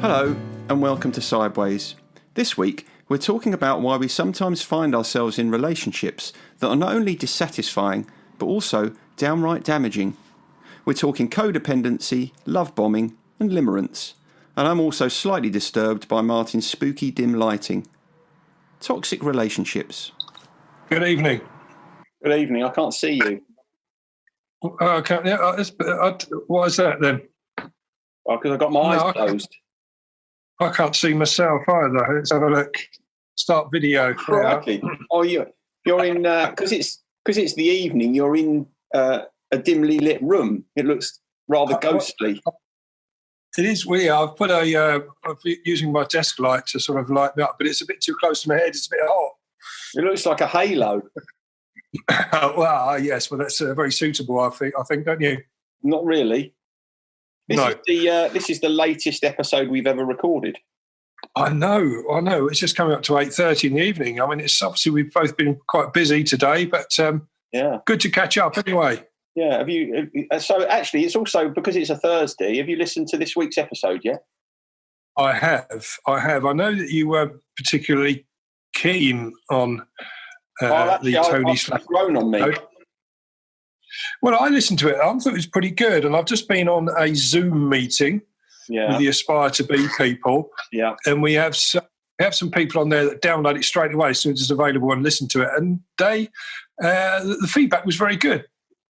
Hello and welcome to Sideways. This week we're talking about why we sometimes find ourselves in relationships that are not only dissatisfying but also downright damaging. We're talking codependency, love bombing and limerance. And I'm also slightly disturbed by Martin's spooky dim lighting. Toxic relationships. Good evening. Good evening. I can't see you. Why is that then? Oh, because I've got my eyes closed. I can't see myself either. Let's have a look. Start video. Crikey. Oh, you're in because it's the evening. You're in a dimly lit room. It looks rather ghostly. It is weird. I've put I'm using my desk light to sort of light me up, but it's a bit too close to my head. It's a bit hot. It looks like a halo. Yes. Well, that's very suitable. I think, don't you? Not really. No. This is the latest episode we've ever recorded. I know. It's just coming up to 8:30 in the evening. I mean, it's obviously we've both been quite busy today, but good to catch up anyway. Yeah. Have you? So actually, it's also because it's a Thursday. Have you listened to this week's episode yet? I have. I know that you weren't particularly keen on the Tony Slack. Grown on me. Well, I listened to it. I thought it was pretty good, and I've just been on a Zoom meeting with the Aspire to Be people. Yeah, and we have some people on there that download it straight away as soon as it's available and listen to it. And the feedback was very good.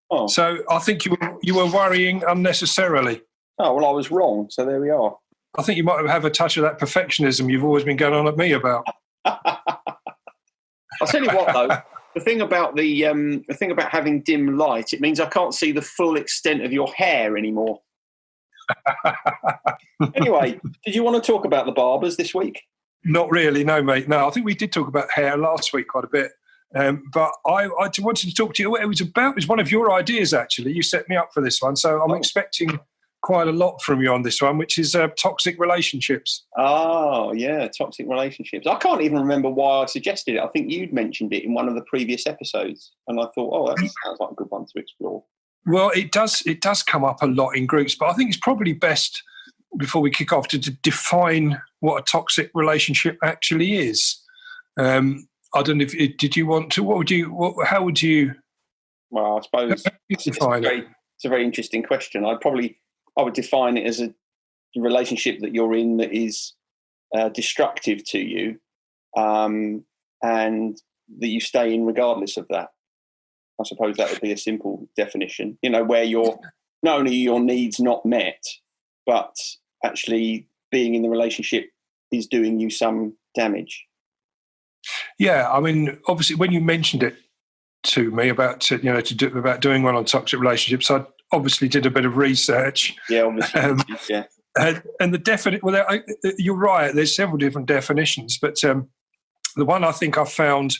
Oh. So I think you were worrying unnecessarily. Oh well, I was wrong. So there we are. I think you might have a touch of that perfectionism you've always been going on at me about. I'll tell you what, though. The thing about having dim light, it means I can't see the full extent of your hair anymore. Anyway, did you want to talk about the barbers this week? Not really, no, mate. No, I think we did talk about hair last week quite a bit. But I wanted to talk to you. It was one of your ideas, actually. You set me up for this one. So I'm expecting quite a lot from you on this one, which is toxic relationships. Oh, yeah, toxic relationships. I can't even remember why I suggested it. I think you'd mentioned it in one of the previous episodes. And I thought, that sounds like a good one to explore. Well, it does come up a lot in groups, but I think it's probably best, before we kick off, to define what a toxic relationship actually is. I don't know if did you want to? How would you? Well, I suppose it's a very interesting question. I would define it as a relationship that you're in that is destructive to you, and that you stay in regardless of that. I suppose that would be a simple definition. Where you're not only your needs not met, but actually being in the relationship is doing you some damage. Yeah, I mean, obviously, when you mentioned it to me about about doing one on toxic relationships, I obviously did a bit of research. Yeah, obviously. Yeah. And you're right. There's several different definitions, but the one I think I found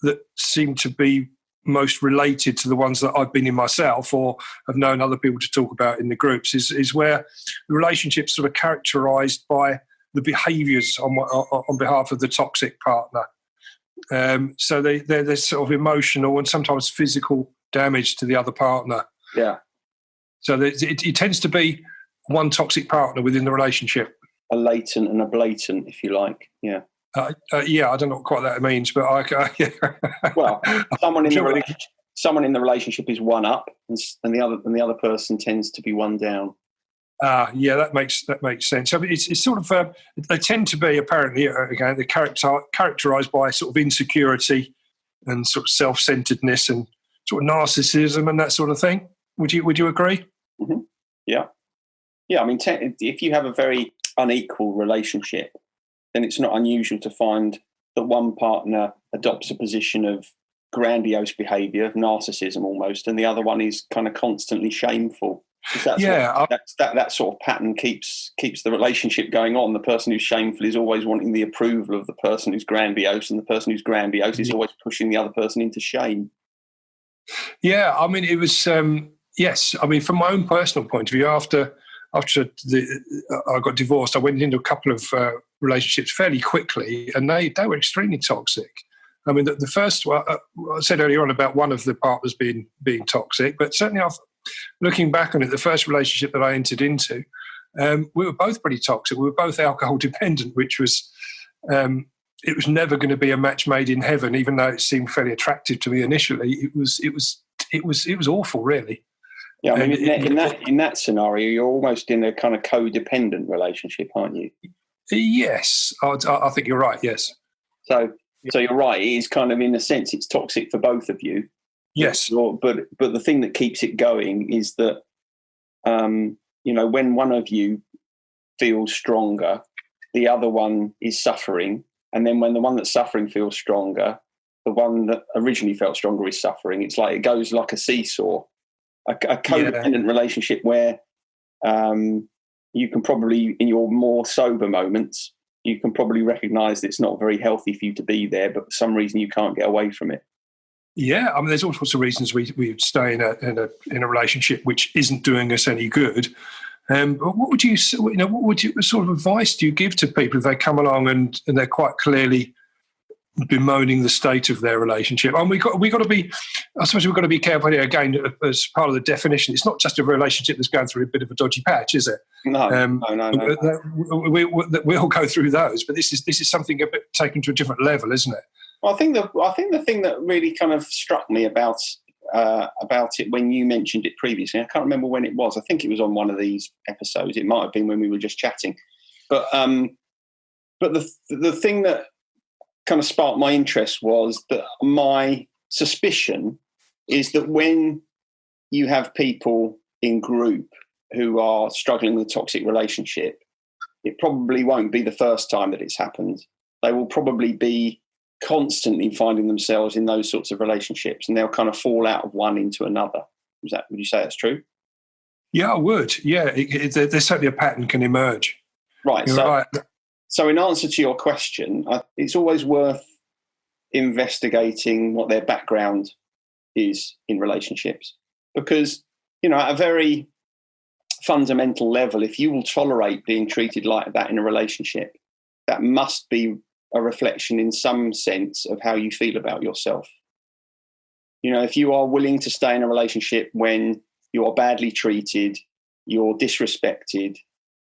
that seemed to be most related to the ones that I've been in myself or have known other people to talk about in the groups is where the relationships sort of characterised by the behaviours on behalf of the toxic partner. So there's sort of emotional and sometimes physical damage to the other partner. Yeah. So it tends to be one toxic partner within the relationship. A latent and a blatant, if you like. Yeah. Yeah, I don't know what quite that means, but Well, someone in the relationship is one up, and the other person tends to be one down. Yeah, that makes sense. I mean, it's sort of they tend to be apparently again they're characterised by sort of insecurity and sort of self-centeredness and sort of narcissism and that sort of thing. Would you agree? Mm-hmm. Yeah. I mean, if you have a very unequal relationship, then it's not unusual to find that one partner adopts a position of grandiose behaviour, narcissism almost, and the other one is kind of constantly shameful. That sort of pattern keeps the relationship going on. The person who's shameful is always wanting the approval of the person who's grandiose, and the person who's grandiose is always pushing the other person into shame. Yeah, I mean, it was yes. I mean, from my own personal point of view, after I got divorced, I went into a couple of relationships fairly quickly, and they were extremely toxic. I mean, the first one, I said earlier on about one of the partners being toxic, but certainly looking back on it, the first relationship that I entered into, we were both pretty toxic. We were both alcohol dependent, which was it was never going to be a match made in heaven, even though it seemed fairly attractive to me initially. It was awful, really. Yeah, I mean, in that scenario, you're almost in a kind of codependent relationship, aren't you? Yes, I think you're right. Yes. So you're right. It is kind of, in a sense, it's toxic for both of you. Yes. But the thing that keeps it going is that, when one of you feels stronger, the other one is suffering. And then when the one that's suffering feels stronger, the one that originally felt stronger is suffering. It's like it goes like a seesaw. A codependent relationship where you can probably, in your more sober moments, you can probably recognise that it's not very healthy for you to be there, but for some reason you can't get away from it. Yeah, I mean, there's all sorts of reasons we stay in a relationship which isn't doing us any good. But what would you what sort of advice do you give to people if they come along and they're quite clearly bemoaning the state of their relationship? And we got to be, I suppose we've got to be careful here again as part of the definition. It's not just a relationship that's going through a bit of a dodgy patch, is it? No. We'll go through those, but this is something a bit taken to a different level, isn't it? Well, I think the thing that really kind of struck me about it when you mentioned it previously, I can't remember when it was. I think it was on one of these episodes. It might have been when we were just chatting, but the thing that kind of sparked my interest was that my suspicion is that when you have people in group who are struggling with a toxic relationship, it probably won't be the first time that it's happened. They will probably be constantly finding themselves in those sorts of relationships, and they'll kind of fall out of one into another. Would you say that's true? Yeah, I would. Yeah, there's certainly a pattern can emerge. Right. So in answer to your question, it's always worth investigating what their background is in relationships, because, at a very fundamental level, if you will tolerate being treated like that in a relationship, that must be a reflection in some sense of how you feel about yourself. If you are willing to stay in a relationship when you are badly treated, you're disrespected,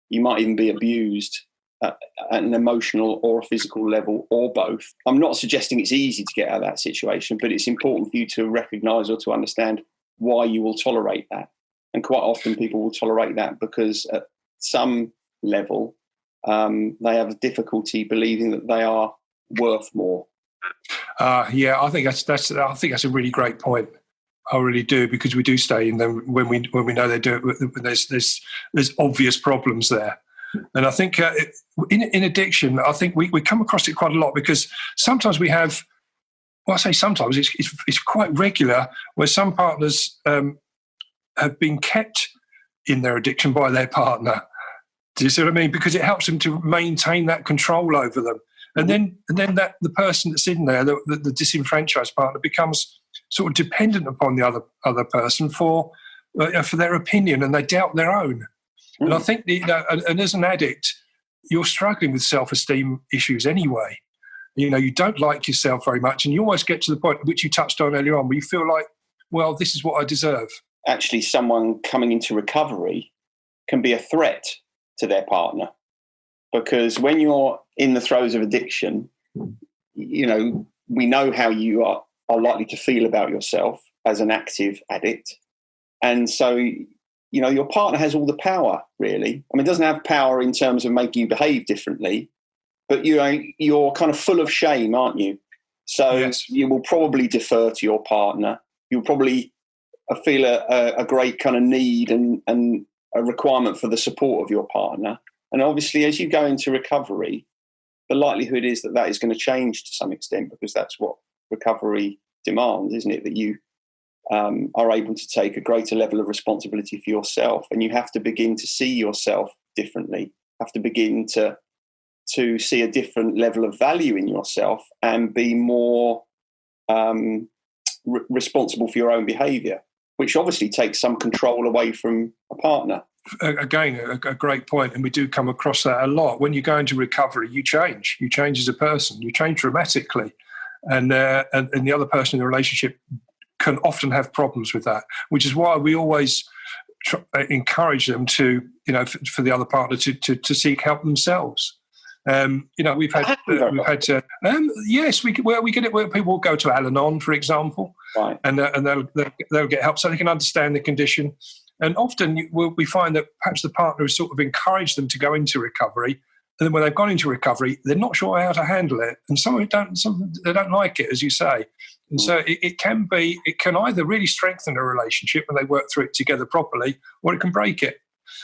you might even be abused at an emotional or a physical level, or both. I'm not suggesting it's easy to get out of that situation, but it's important for you to recognise or to understand why you will tolerate that. And quite often people will tolerate that because at some level they have a difficulty believing that they are worth more. I think that's a really great point. I really do, because we do stay in them when we know they do it. There's obvious problems there. And I think in addiction, I think we come across it quite a lot, because sometimes we have, well, I say sometimes, it's quite regular, where some partners have been kept in their addiction by their partner. Do you see what I mean? Because it helps them to maintain that control over them. And then that the person that's in there, the disenfranchised partner, becomes sort of dependent upon the other person for their opinion, and they doubt their own. And I think, and as an addict, you're struggling with self-esteem issues anyway. You don't like yourself very much, and you almost get to the point which you touched on earlier on, where you feel like, well, this is what I deserve. Actually, someone coming into recovery can be a threat to their partner, because when you're in the throes of addiction, we know how you are likely to feel about yourself as an active addict. And so, your partner has all the power, really. I mean, it doesn't have power in terms of making you behave differently, but you're kind of full of shame, aren't you? So yes. You will probably defer to your partner. You'll probably feel a great kind of need and a requirement for the support of your partner. And obviously, as you go into recovery, the likelihood is that is going to change to some extent, because that's what recovery demands, isn't it? That you are able to take a greater level of responsibility for yourself, and you have to begin to see yourself differently, have to begin to see a different level of value in yourself, and be more responsible for your own behaviour, which obviously takes some control away from a partner. Again, a great point, and we do come across that a lot. When you go into recovery, you change as a person, you change dramatically, and the other person in the relationship can often have problems with that, which is why we always encourage them to, for the other partner to seek help themselves. We've had yes, we get it where people will go to Al-Anon, for example, right, and they'll get help so they can understand the condition. And often we find that perhaps the partner has sort of encouraged them to go into recovery, and then when they've gone into recovery, they're not sure how to handle it, and some they don't like it, as you say. And so it can either really strengthen a relationship when they work through it together properly, or it can break it.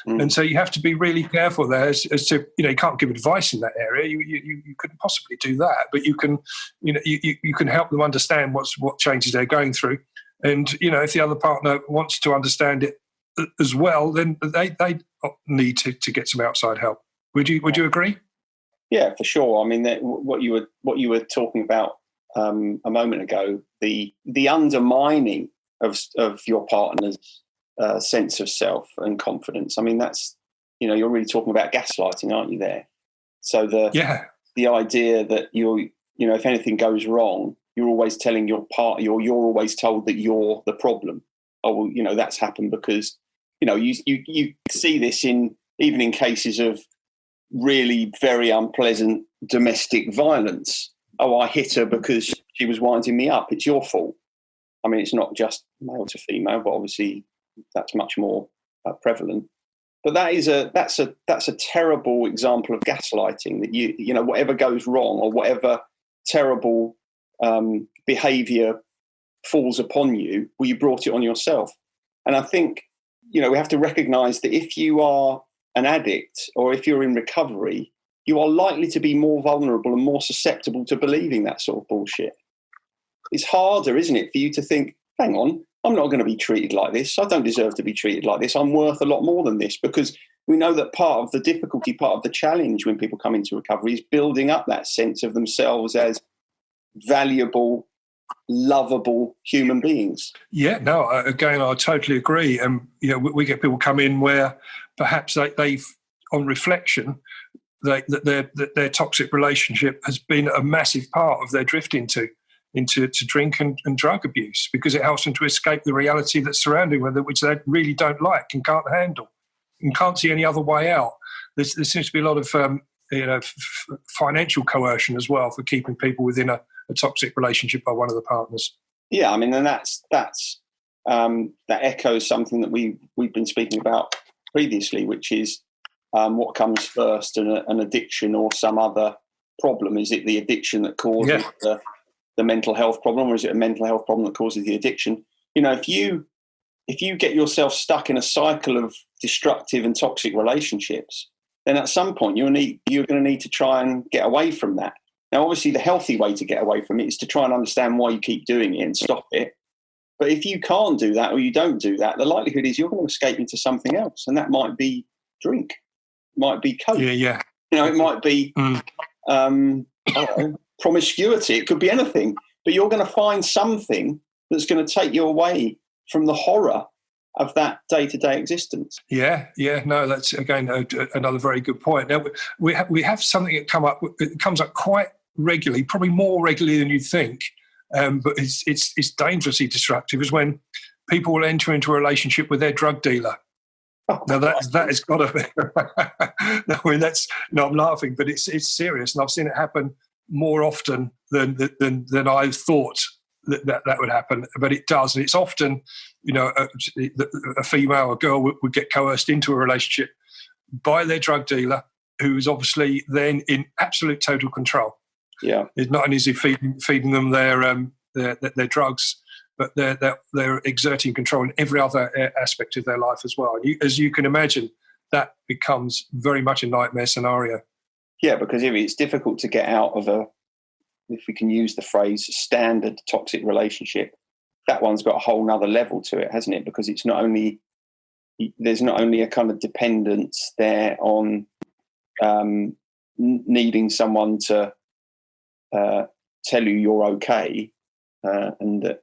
And so you have to be really careful there as to, you can't give advice in that area. You couldn't possibly do that, but you can help them understand what changes they're going through. And, if the other partner wants to understand it as well, then they need to get some outside help. Would you agree? Yeah, for sure. I mean, what you were talking about a moment ago, the undermining of your partner's sense of self and confidence. I mean, that's, you're really talking about gaslighting, aren't you there? So the idea that if anything goes wrong, you're always telling your partner, or you're always told that you're the problem. Oh, well, that's happened because, you see this even in cases of really very unpleasant domestic violence. Oh, I hit her because she was winding me up. It's your fault. I mean, it's not just male to female, but obviously that's much more prevalent. But that's a terrible example of gaslighting. That whatever goes wrong or whatever terrible behaviour falls upon you, well, you brought it on yourself. And I think we have to recognise that if you are an addict or if you're in recovery, you are likely to be more vulnerable and more susceptible to believing that sort of bullshit. It's harder, isn't it, for you to think, hang on, I'm not going to be treated like this. I don't deserve to be treated like this. I'm worth a lot more than this, because we know that part of the difficulty, part of the challenge when people come into recovery is building up that sense of themselves as valuable, lovable human beings. Yeah, no, again, I totally agree. And, we get people come in where perhaps they've, on reflection, that their toxic relationship has been a massive part of their drift into drink and drug abuse, because it helps them to escape the reality that's surrounding them, which they really don't like and can't handle and can't see any other way out. There seems to be a lot of financial coercion as well for keeping people within a toxic relationship by one of the partners. Yeah, I mean, and that echoes something that we've been speaking about previously, which is what comes first, an addiction or some other problem. Is it the addiction that causes the mental health problem, or is it a mental health problem that causes the addiction? If you get yourself stuck in a cycle of destructive and toxic relationships, then at some point you're going to need to try and get away from that. Now, obviously, the healthy way to get away from it is to try and understand why you keep doing it and stop it. But if you can't do that, or you don't do that, the likelihood is you're going to escape into something else, and that might be drink, it might be coke. Yeah. It might be promiscuity. It could be anything. But you're going to find something that's going to take you away from the horror of that day-to-day existence. Yeah. No, that's again another very good point. Now we have something that comes up quite regularly, probably more regularly than you'd think, but it's dangerously destructive. Is when people will enter into a relationship with their drug dealer. Now that has got to be. I mean, I'm laughing, but it's serious, and I've seen it happen more often than I thought that would happen, but it does, and it's often, a female, a girl would get coerced into a relationship by their drug dealer, who is obviously then in absolute total control. Yeah, it's not only is he feeding them their drugs, but they're exerting control in every other aspect of their life as well. And as you can imagine, that becomes very much a nightmare scenario. Yeah, because if it's difficult to get out of if we can use the phrase, standard toxic relationship, that one's got a whole nother level to it, hasn't it? Because there's not only a kind of dependence there on needing someone to tell you you're okay and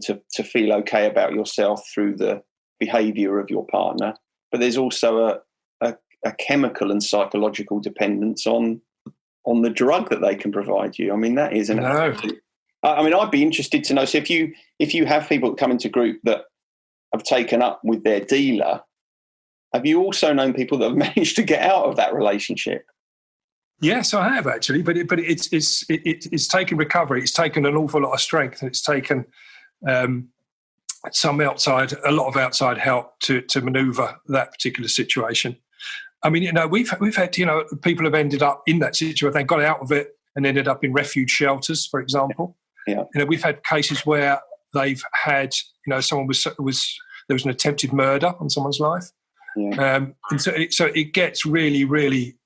to feel okay about yourself through the behaviour of your partner, but there's also a chemical and psychological dependence on the drug that they can provide you. I mean, that is I mean, I'd be interested to know. So if you have people that come into group that have taken up with their dealer, have you also known people that have managed to get out of that relationship? Yes, I have actually, but it's taken recovery. It's taken an awful lot of strength, and it's taken a lot of outside help to manoeuvre that particular situation. I mean, we've had, people have ended up in that situation. They got out of it and ended up in refuge shelters, for example. Yeah. We've had cases where they've had, someone there was an attempted murder on someone's life. Yeah. And so it gets really, really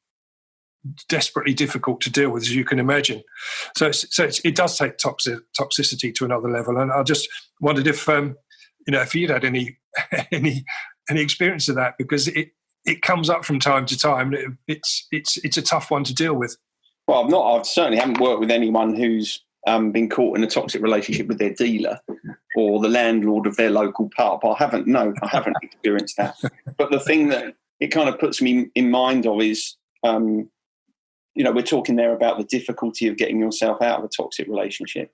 desperately difficult to deal with, as you can imagine. So it does take toxicity to another level. And I just wondered if you'd had any experience of that, because it comes up from time to time. It's a tough one to deal with. Well, I certainly haven't worked with anyone who's been caught in a toxic relationship with their dealer or the landlord of their local pub. I haven't experienced that. But the thing that it kind of puts me in mind of is, we're talking there about the difficulty of getting yourself out of a toxic relationship.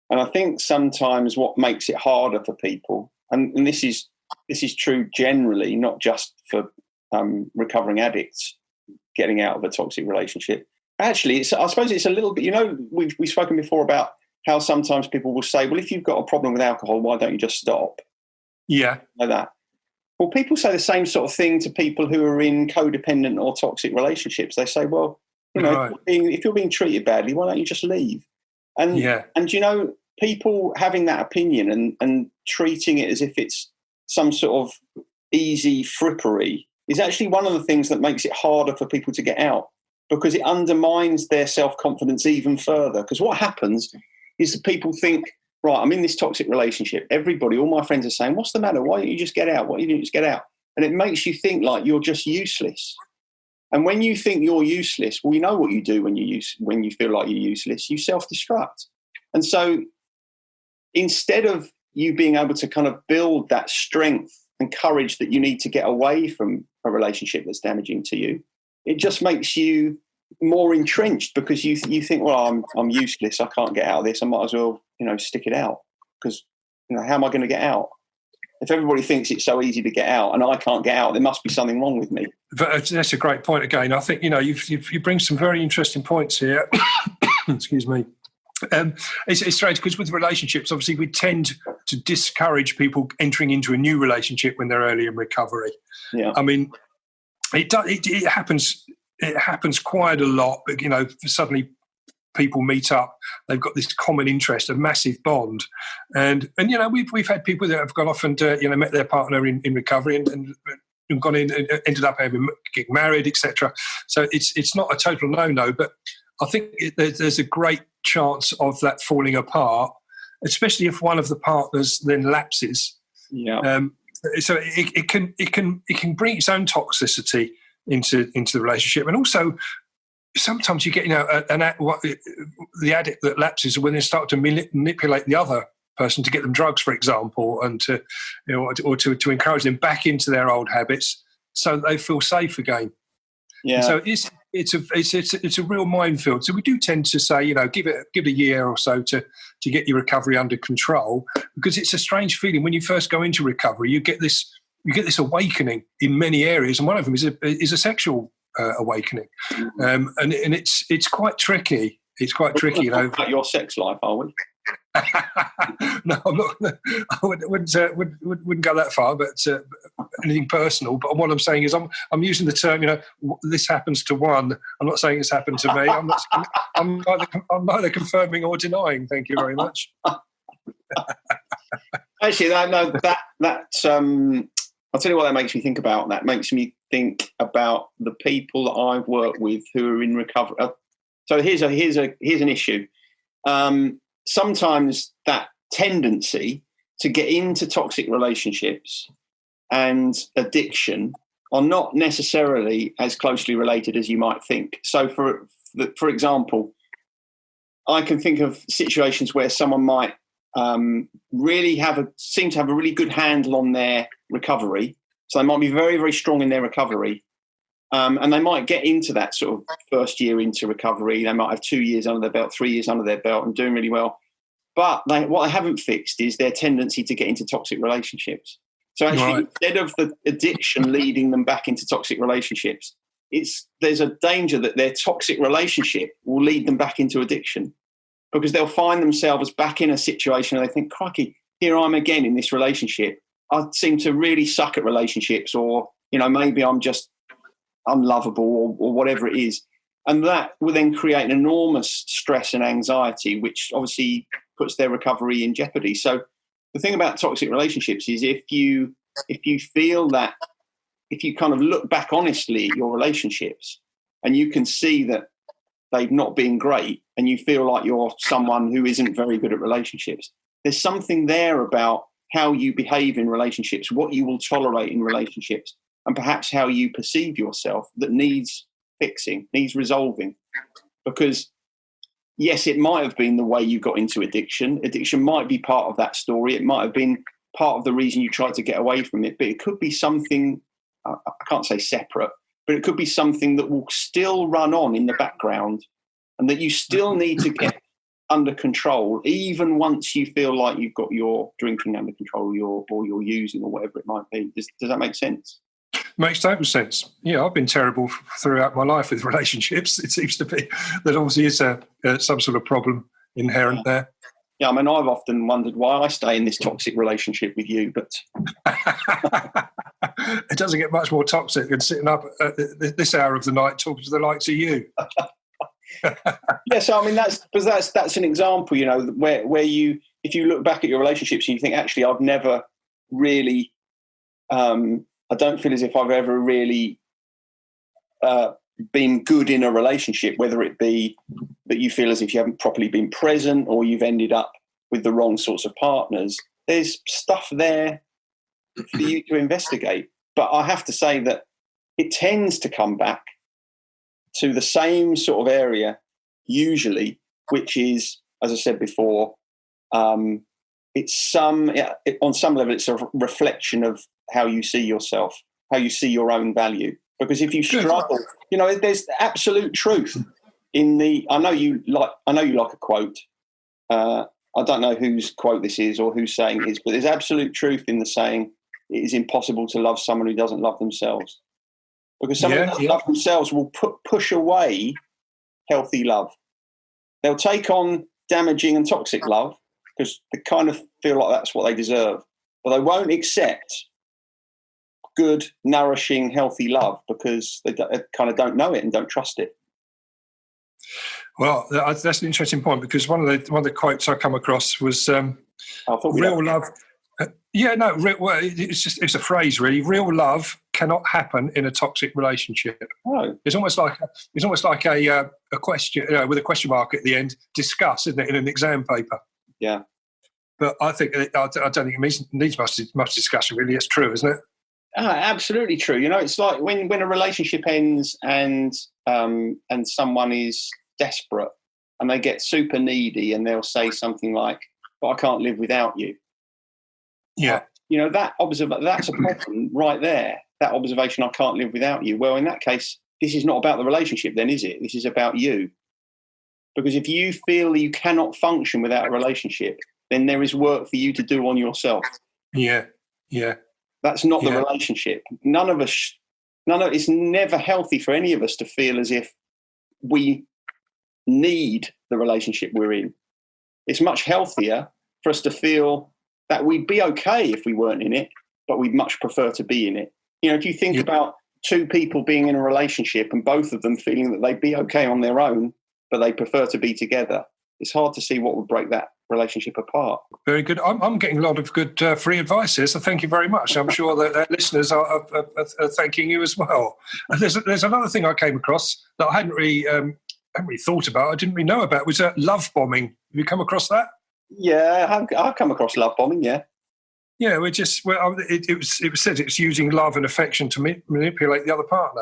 And I think sometimes what makes it harder for people, and this is true generally, not just for recovering addicts getting out of a toxic relationship. Actually, I suppose it's a little bit, we've spoken before about how sometimes people will say, well, if you've got a problem with alcohol, why don't you just stop? Yeah. Like that. Well, people say the same sort of thing to people who are in codependent or toxic relationships. They say, well, right. if you're being treated badly, why don't you just leave? And people having that opinion and treating it as if it's some sort of easy frippery is actually one of the things that makes it harder for people to get out, because it undermines their self-confidence even further. Because what happens is that people think, right, I'm in this toxic relationship. All my friends are saying, what's the matter? Why don't you just get out? Why don't you just get out? And it makes you think like you're just useless. And when you think you're useless, well, you know what you do when you feel like you're useless, you self-destruct. And so instead of you being able to kind of build that strength and courage that you need to get away from a relationship that's damaging to you, it just makes you more entrenched, because you think, well, I'm useless. I can't get out of this. I might as well, stick it out, because, how am I going to get out? If everybody thinks it's so easy to get out and I can't get out, there must be something wrong with me. But that's a great point again. I think, you bring some very interesting points here. Excuse me. It's strange because with relationships, obviously, we tend to discourage people entering into a new relationship when they're early in recovery. Yeah. I mean, it happens quite a lot. Suddenly people meet up, they've got this common interest, a massive bond, and we've had people that have gone off and met their partner in recovery and gone in and ended up getting married, etc. So it's not a total no, but I think there's a great chance of that falling apart, especially if one of the partners then lapses. Yeah. So it can bring its own toxicity into the relationship, and also sometimes you get the addict that lapses when they start to manipulate the other person to get them drugs, for example, and to or to encourage them back into their old habits so they feel safe again. Yeah. And so it's a real minefield. So we do tend to say, give it a year or so to get your recovery under control, because it's a strange feeling when you first go into recovery. You get this awakening in many areas, and one of them is a sexual awakening, and it's quite tricky. It's quite tricky. About your sex life, are we? No, I'm not. I wouldn't go that far, but anything personal. But what I'm saying is, I'm using the term. This happens to one. I'm not saying it's happened to me. I'm neither confirming or denying. Thank you very much. Actually, that's. I'll tell you what that makes me think about. That makes me think about the people that I've worked with who are in recovery. So here's an issue. Sometimes that tendency to get into toxic relationships and addiction are not necessarily as closely related as you might think. So, for example, I can think of situations where someone might really seem to have a really good handle on their recovery. So they might be very, very strong in their recovery. And they might get into that sort of first year into recovery. They might have 2 years under their belt, 3 years under their belt, and doing really well. But what they haven't fixed is their tendency to get into toxic relationships. So actually, Right. instead of the addiction leading them back into toxic relationships, there's a danger that their toxic relationship will lead them back into addiction, because they'll find themselves back in a situation where they think, crikey, here I'm again in this relationship. I seem to really suck at relationships, or, maybe I'm just unlovable, or whatever it is. And that will then create an enormous stress and anxiety, which obviously puts their recovery in jeopardy. So the thing about toxic relationships is if you feel that, if you kind of look back honestly at your relationships and you can see that they've not been great, and you feel like you're someone who isn't very good at relationships, there's something there about how you behave in relationships, what you will tolerate in relationships, and perhaps how you perceive yourself that needs fixing, needs resolving. Because yes, it might have been the way you got into addiction. Addiction might be part of that story. It might have been part of the reason you tried to get away from it, but it could be something, I can't say separate, but it could be something that will still run on in the background and that you still need to get under control, even once you feel like you've got your drinking under control, or you're using, or whatever it might be. Does that make sense? Makes total sense. Yeah, I've been terrible throughout my life with relationships. It seems to be that obviously is some sort of problem inherent there. Yeah, I mean, I've often wondered why I stay in this toxic relationship with you, but it doesn't get much more toxic than sitting up at this hour of the night talking to the likes of you. Yeah, so I mean, that's an example, where you, if you look back at your relationships and you think, actually, I've never really, I don't feel as if I've ever really been good in a relationship, whether it be that you feel as if you haven't properly been present, or you've ended up with the wrong sorts of partners. There's stuff there for you to investigate. But I have to say that it tends to come back to the same sort of area, usually, which is, as I said before, on some level, it's a reflection of how you see yourself, how you see your own value. Because if you struggle, there's absolute truth in the. I know you like a quote. I don't know whose quote this is or whose saying it is, but there's absolute truth in the saying, it is impossible to love someone who doesn't love themselves. Because someone who doesn't love themselves will push away healthy love. They'll take on damaging and toxic love because they kind of feel like that's what they deserve. But they won't accept good, nourishing, healthy love because they kind of don't know it and don't trust it. Well, that's an interesting point, because one of the quotes I come across was real love. It's a phrase, really. Real love cannot happen in a toxic relationship. Oh. It's almost like a question, with a question mark at the end. Discuss, isn't it, in an exam paper? Yeah. But I think I don't think it needs much discussion. Really, it's true, isn't it? Absolutely true. It's like when a relationship ends and someone is desperate and they get super needy and they'll say something like, "But I can't live without you." Yeah. That's a problem right there. That observation, I can't live without you. Well, in that case, this is not about the relationship then, is it? This is about you. Because if you feel you cannot function without a relationship, then there is work for you to do on yourself. Yeah. Yeah. That's not the relationship. It's never healthy for any of us to feel as if we need the relationship we're in. It's much healthier for us to feel that we'd be okay if we weren't in it, but we'd much prefer to be in it. If you think about two people being in a relationship and both of them feeling that they'd be okay on their own, but they prefer to be together, it's hard to see what would break that relationship apart. Very good. I'm getting a lot of good free advice here, so thank you very much. I'm sure that our listeners are thanking you as well. And there's another thing I came across that I hadn't really thought about. I didn't really know about. Was love bombing. Have you come across that? Yeah, I've come across love bombing. Yeah. Yeah, it was said it's using love and affection to manipulate the other partner,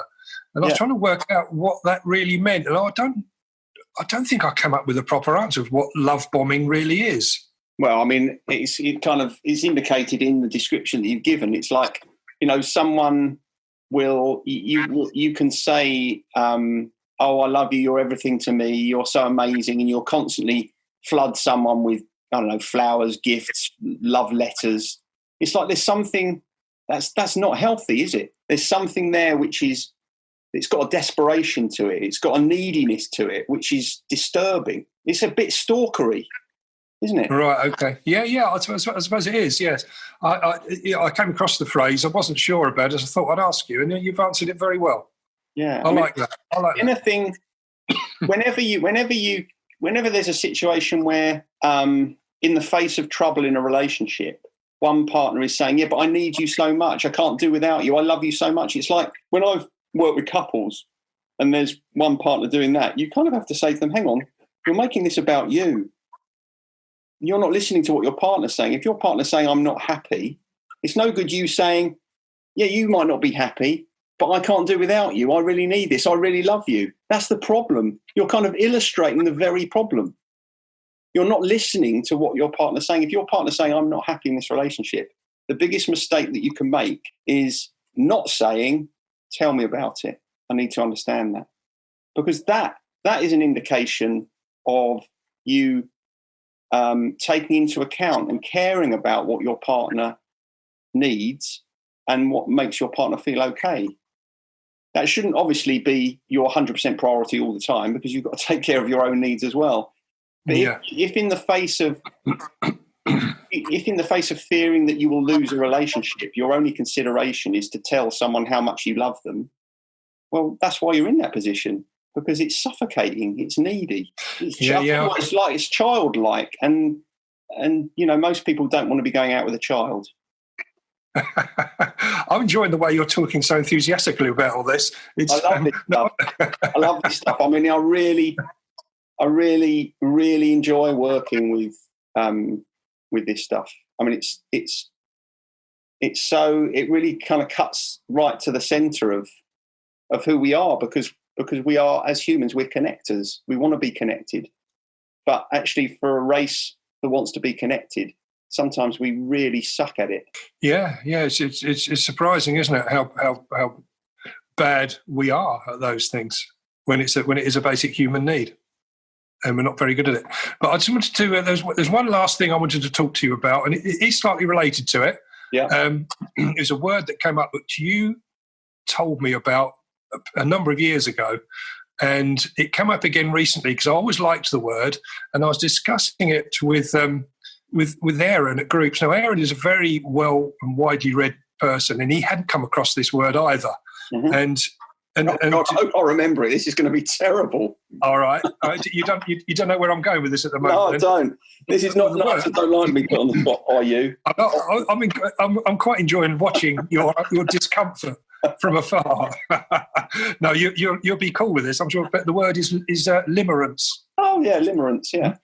and I was trying to work out what that really meant, and I don't think I came up with a proper answer of what love bombing really is. Well, I mean, it's indicated in the description that you've given. It's like, someone you can say, "Oh, I love you. You're everything to me. You're so amazing," and you'll constantly flood someone with, I don't know, flowers, gifts, love letters. It's like there's something That's not healthy, is it? There's something there it's got a desperation to it. It's got a neediness to it, which is disturbing. It's a bit stalkery, isn't it? Right. Okay. Yeah. I suppose it is. Yes. I came across the phrase. I wasn't sure about it. I thought I'd ask you, and you've answered it very well. Yeah. I like that. Anything. Whenever there's a situation where, in the face of trouble in a relationship, one partner is saying, "Yeah, but I need you so much. I can't do without you. I love you so much." It's like when I've worked with couples, and there's one partner doing that, you kind of have to say to them, "Hang on, you're making this about you. You're not listening to what your partner's saying. If your partner's saying, 'I'm not happy,' it's no good you saying, 'Yeah, you might not be happy, but I can't do without you. I really need this. I really love you.' That's the problem. You're kind of illustrating the very problem. You're not listening to what your partner's saying. If your partner's saying, 'I'm not happy in this relationship,' the biggest mistake that you can make is not saying, 'Tell me about it. I need to understand that.' Because that is an indication of you taking into account and caring about what your partner needs and what makes your partner feel okay. That shouldn't obviously be your 100% priority all the time, because you've got to take care of your own needs as well. But if in the face of fearing that you will lose a relationship, your only consideration is to tell someone how much you love them, well, that's why you're in that position, because it's suffocating, it's needy, it's childlike, and most people don't want to be going out with a child. I'm enjoying the way you're talking so enthusiastically about all this. I love this stuff. I love this stuff. I mean, I really, really enjoy working with this stuff. I mean, it really kind of cuts right to the center of who we are, because we are, as humans, we're connectors. We want to be connected, but actually, for a race that wants to be connected, sometimes we really suck at it. Yeah. It's surprising, isn't it? How bad we are at those things when it is a basic human need, and we're not very good at it. But I just wanted to. There's one last thing I wanted to talk to you about, and it is slightly related to it. Yeah. It was a word that came up which you told me about a number of years ago, and it came up again recently because I always liked the word, and I was discussing it with Aaron at groups. Now, Aaron is a very well and widely read person, and he hadn't come across this word either. Mm-hmm. And God, I hope I remember it. This is going to be terrible. All right. You don't know where I'm going with this at the moment. No, I don't. This is not nice. I don't like to be put on the spot by you. I'm quite enjoying watching your discomfort from afar. No, you'll be cool with this, I'm sure. But the word is limerance. Oh yeah, limerance. Yeah.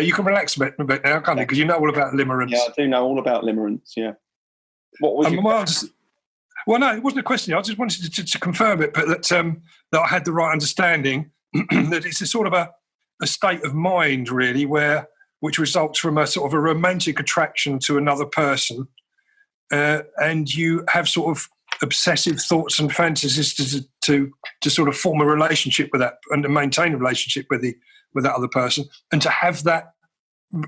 You can relax a bit now, can't you? Because you know all about limerance. Yeah, I do know all about limerance. Yeah. What was well, no, it wasn't a question. I just wanted to confirm it, but that I had the right understanding. That it's a sort of a state of mind, really, which results from a sort of a romantic attraction to another person, and you have sort of obsessive thoughts and fantasies to sort of form a relationship with that and to maintain a relationship with that other person, and to have that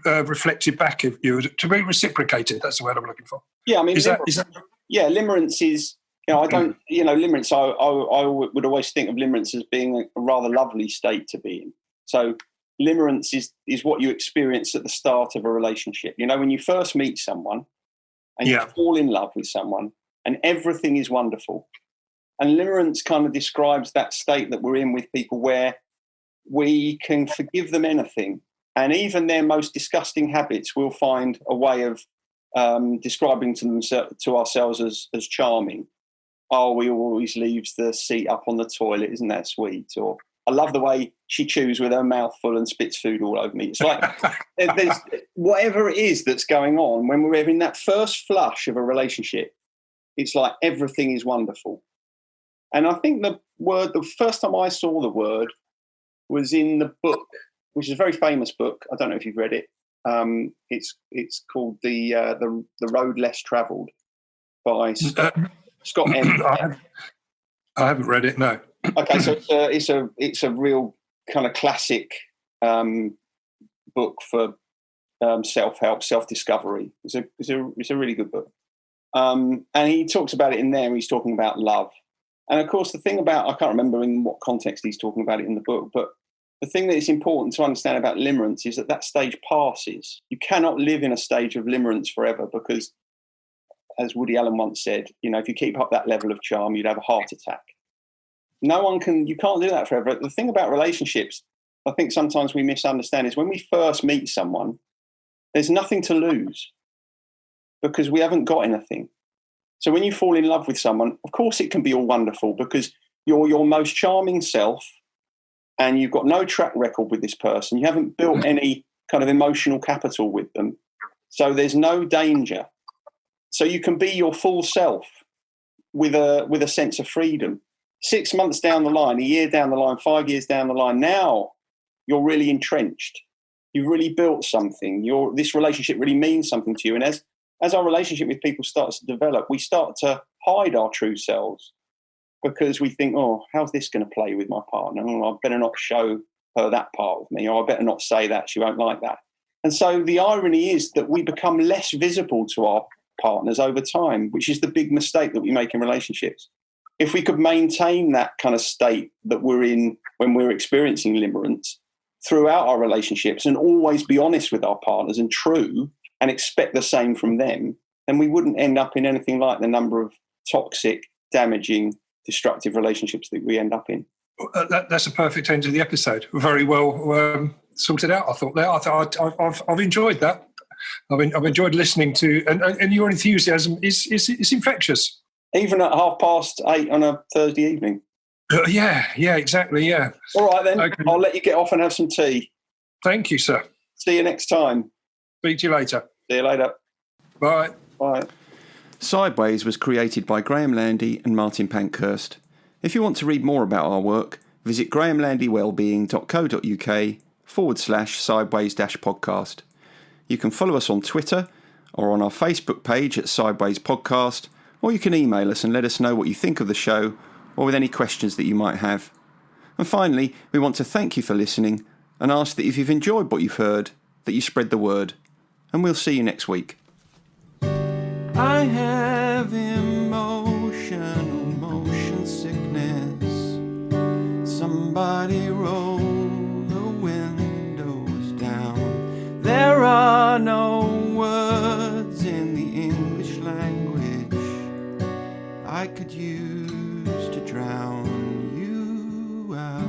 reflected back of you, to be reciprocated. That's the word I'm looking for. Yeah, I mean, limerance is, I don't, limerance, I would always think of limerance as being a rather lovely state to be in. So limerance is what you experience at the start of a relationship. When you first meet someone and you fall in love with someone and everything is wonderful. And limerance kind of describes that state that we're in with people, where we can forgive them anything. And even their most disgusting habits, we'll find a way of describing to ourselves as charming. Oh, he always leaves the seat up on the toilet. Isn't that sweet? Or, I love the way she chews with her mouth full and spits food all over me. It's like there's whatever it is that's going on when we're in that first flush of a relationship. It's like everything is wonderful. And I think the first time I saw the word was in the book, which is a very famous book. I don't know if you've read it. It's called the Road Less Travelled by Scott M. I haven't read it. No. Okay, so it's a real kind of classic book for self-help, self-discovery. It's a really good book. And he talks about it in there. He's talking about love. And of course, the thing about, I can't remember in what context he's talking about it in the book, but the thing that is important to understand about limerance is that stage passes. You cannot live in a stage of limerance forever because, as Woody Allen once said, if you keep up that level of charm, you'd have a heart attack. You can't do that forever. The thing about relationships, I think sometimes we misunderstand, is when we first meet someone, there's nothing to lose because we haven't got anything. So when you fall in love with someone, of course it can be all wonderful because you're your most charming self and you've got no track record with this person. You haven't built any kind of emotional capital with them. So there's no danger. So you can be your full self with a sense of freedom. 6 months down the line, a year down the line, 5 years down the line, now you're really entrenched. You've really built something. This relationship really means something to you. And as our relationship with people starts to develop, we start to hide our true selves because we think, oh, how's this going to play with my partner? Oh, I better not show her that part of me, or I better not say that. She won't like that. And so the irony is that we become less visible to our partners over time, which is the big mistake that we make in relationships. If we could maintain that kind of state that we're in when we're experiencing limerance throughout our relationships and always be honest with our partners and true and expect the same from them, then we wouldn't end up in anything like the number of toxic, damaging, destructive relationships that we end up in. That's a perfect end to the episode. Very well sorted out, I thought there. I've enjoyed that. I've enjoyed listening to, and your enthusiasm is infectious. Even at 8:30 on a Thursday evening. Yeah, exactly, yeah. All right then, okay. I'll let you get off and have some tea. Thank you, sir. See you next time. Speak to you later. See you later. Bye. Bye. Sideways was created by Graham Landy and Martin Pankhurst. If you want to read more about our work, visit grahamlandywellbeing.co.uk/sideways-podcast. You can follow us on Twitter or on our Facebook page at Sideways Podcast, or you can email us and let us know what you think of the show or with any questions that you might have. And finally, we want to thank you for listening and ask that if you've enjoyed what you've heard, that you spread the word. And we'll see you next week. I have emotional motion sickness. Somebody roll the windows down. There are no words in the English language I could use to drown you out.